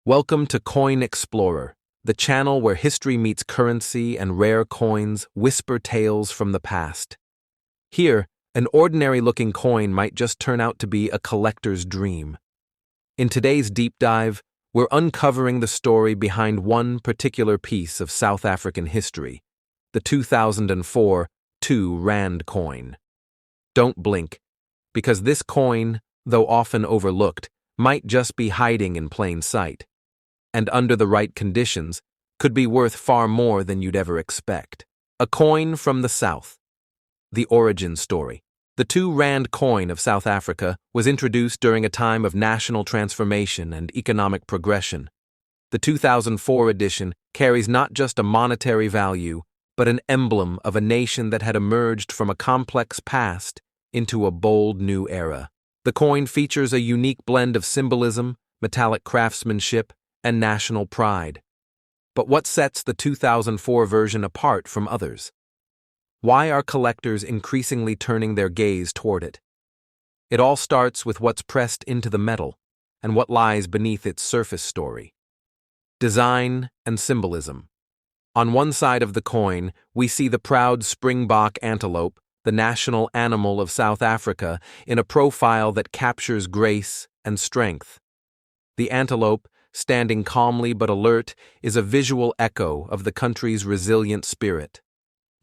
Welcome to Coin Explorer, the channel where history meets currency and rare coins whisper tales from the past. Here, an ordinary-looking coin might just turn out to be a collector's dream. In today's deep dive, we're uncovering the story behind one particular piece of South African history, the 2004 2 Rand coin. Don't blink, because this coin, though often overlooked, might just be hiding in plain sight, and under the right conditions, could be worth far more than you'd ever expect. A coin from the South. The origin story. The 2 Rand coin of South Africa was introduced during a time of national transformation and economic progression. The 2004 edition carries not just a monetary value, but an emblem of a nation that had emerged from a complex past into a bold new era. The coin features a unique blend of symbolism, metallic craftsmanship, and national pride. But what sets the 2004 version apart from others? Why are collectors increasingly turning their gaze toward it? It all starts with what's pressed into the metal and what lies beneath its surface story. Design and symbolism. On one side of the coin, we see the proud Springbok antelope, the national animal of South Africa, in a profile that captures grace and strength. The antelope, standing calmly but alert, is a visual echo of the country's resilient spirit.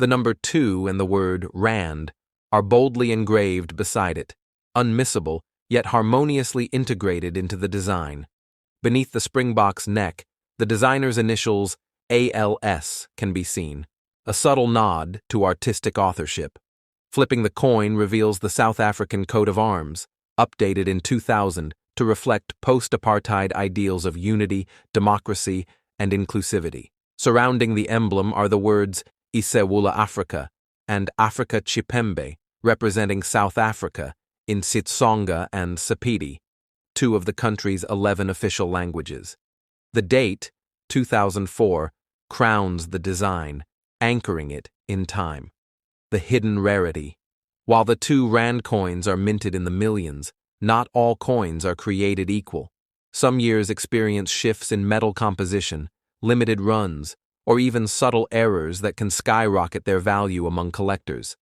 The number 2 and the word Rand are boldly engraved beside it, unmissable, yet harmoniously integrated into the design. Beneath the Springbok's neck, the designer's initials ALS can be seen, a subtle nod to artistic authorship. Flipping the coin reveals the South African coat of arms, updated in 2000 to reflect post-apartheid ideals of unity, democracy, and inclusivity. Surrounding the emblem are the words Isewula Africa and Afrika Chipembe, representing South Africa in Sitsonga and Sepedi, two of the country's 11 official languages. The date, 2004, crowns the design, anchoring it in time. The hidden rarity. While the 2 Rand coins are minted in the millions, not all coins are created equal. Some years experience shifts in metal composition, limited runs, or even subtle errors that can skyrocket their value among collectors.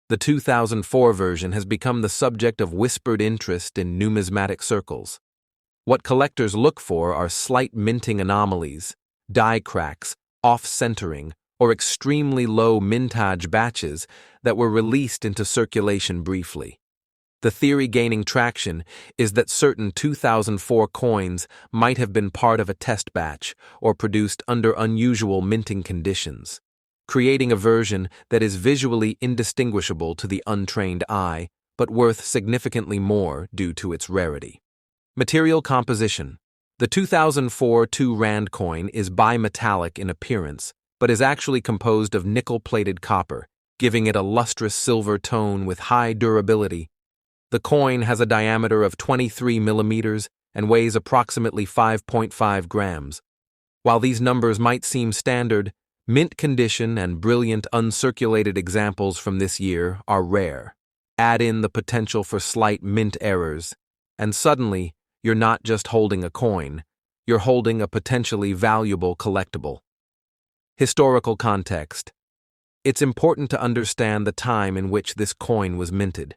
The 2004 version has become the subject of whispered interest in numismatic circles. What collectors look for are slight minting anomalies, die cracks, off-centering, or extremely low mintage batches that were released into circulation briefly. The theory gaining traction is that certain 2004 coins might have been part of a test batch or produced under unusual minting conditions, creating a version that is visually indistinguishable to the untrained eye, but worth significantly more due to its rarity. Material composition. The 2004 2 Rand coin is bimetallic in appearance, but is actually composed of nickel-plated copper, giving it a lustrous silver tone with high durability. The coin has a diameter of 23 millimeters and weighs approximately 5.5 grams. While these numbers might seem standard, mint condition and brilliant uncirculated examples from this year are rare. Add in the potential for slight mint errors, and suddenly, you're not just holding a coin, you're holding a potentially valuable collectible. Historical context. It's important to understand the time in which this coin was minted.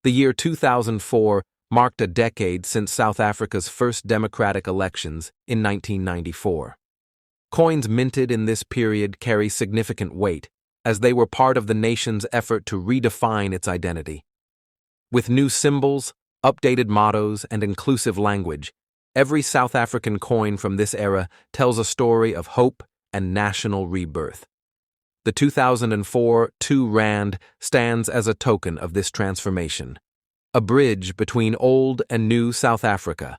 The year 2004 marked a decade since South Africa's first democratic elections in 1994. Coins minted in this period carry significant weight, as they were part of the nation's effort to redefine its identity. With new symbols, updated mottos, and inclusive language, every South African coin from this era tells a story of hope and national rebirth. The 2004 2 Rand stands as a token of this transformation, a bridge between old and new South Africa.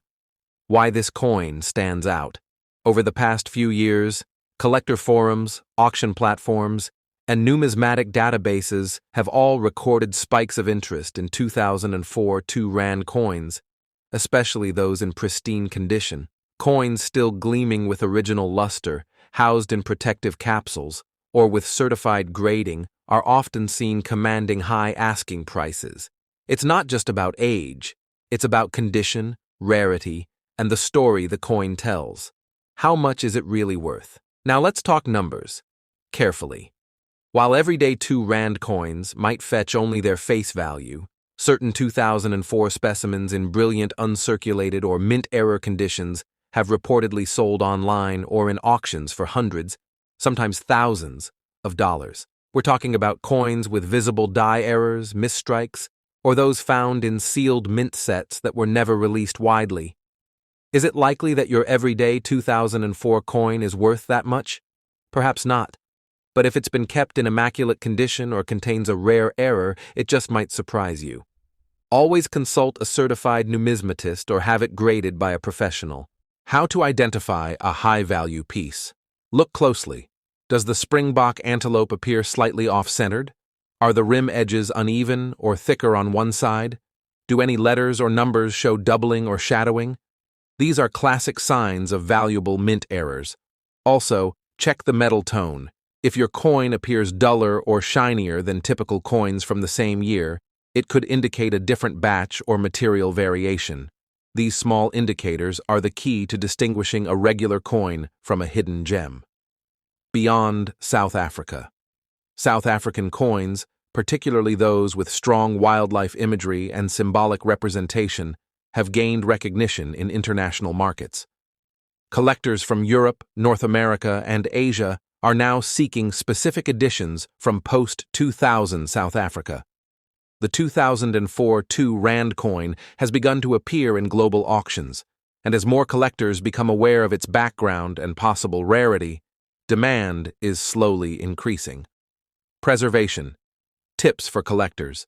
Why this coin stands out. Over the past few years, collector forums, auction platforms, and numismatic databases have all recorded spikes of interest in 2004 2 Rand coins, especially those in pristine condition. Coins still gleaming with original luster, housed in protective capsules, or with certified grading, are often seen commanding high asking prices. It's not just about age, it's about condition, rarity, and the story the coin tells. How much is it really worth? Now let's talk numbers. Carefully. While everyday 2 Rand coins might fetch only their face value, certain 2004 specimens in brilliant uncirculated or mint error conditions have reportedly sold online or in auctions for hundreds, sometimes thousands, of dollars. We're talking about coins with visible die errors, misstrikes, or those found in sealed mint sets that were never released widely. Is it likely that your everyday 2004 coin is worth that much? Perhaps not. But if it's been kept in immaculate condition or contains a rare error, it just might surprise you. Always consult a certified numismatist or have it graded by a professional. How to identify a high-value piece? Look closely. Does the Springbok antelope appear slightly off-centered? Are the rim edges uneven or thicker on one side? Do any letters or numbers show doubling or shadowing? These are classic signs of valuable mint errors. Also, check the metal tone. If your coin appears duller or shinier than typical coins from the same year, it could indicate a different batch or material variation. These small indicators are the key to distinguishing a regular coin from a hidden gem. Beyond South Africa. South African coins, particularly those with strong wildlife imagery and symbolic representation, have gained recognition in international markets. Collectors from Europe, North America, and Asia are now seeking specific editions from post-2000 South Africa. The 2004 2 Rand coin has begun to appear in global auctions, and as more collectors become aware of its background and possible rarity, demand is slowly increasing. Preservation. Tips for collectors.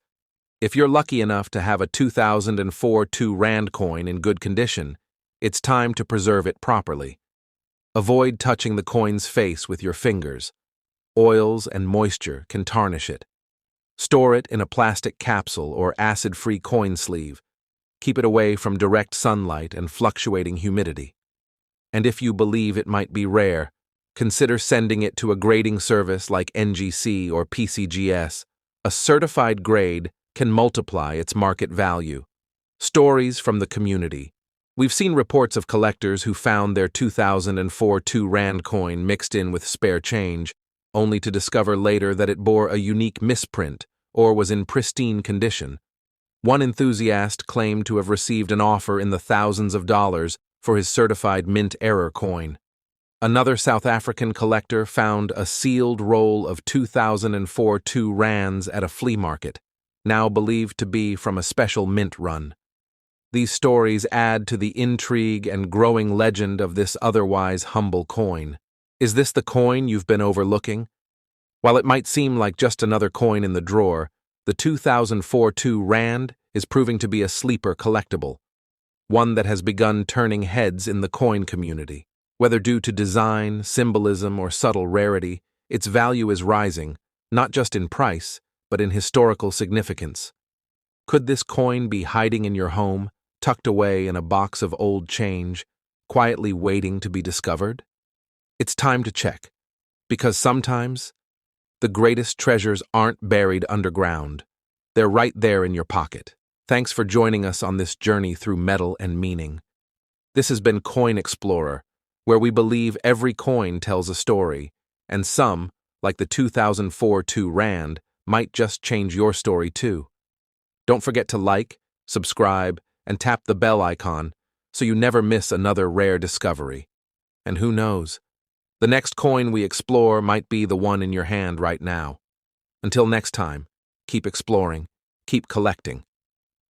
If you're lucky enough to have a 2004 2 Rand coin in good condition, it's time to preserve it properly. Avoid touching the coin's face with your fingers. Oils and moisture can tarnish it. Store it in a plastic capsule or acid-free coin sleeve. Keep it away from direct sunlight and fluctuating humidity. And if you believe it might be rare, consider sending it to a grading service like NGC or PCGS. A certified grade can multiply its market value. Stories from the community. We've seen reports of collectors who found their 2004 2 Rand coin mixed in with spare change, only to discover later that it bore a unique misprint or was in pristine condition. One enthusiast claimed to have received an offer in the thousands of dollars for his certified mint error coin. Another South African collector found a sealed roll of 2004 2 Rands at a flea market, now believed to be from a special mint run. These stories add to the intrigue and growing legend of this otherwise humble coin. Is this the coin you've been overlooking? While it might seem like just another coin in the drawer, the 2004 2 Rand is proving to be a sleeper collectible, one that has begun turning heads in the coin community. Whether due to design, symbolism, or subtle rarity, its value is rising, not just in price, but in historical significance. Could this coin be hiding in your home, tucked away in a box of old change, quietly waiting to be discovered? It's time to check, because sometimes the greatest treasures aren't buried underground. They're right there in your pocket. Thanks for joining us on this journey through metal and meaning. This has been Coin Explorer, where we believe every coin tells a story, and some, like the 2004 2 Rand, might just change your story too. Don't forget to like, subscribe, and tap the bell icon so you never miss another rare discovery. And who knows, the next coin we explore might be the one in your hand right now. Until next time, keep exploring, keep collecting.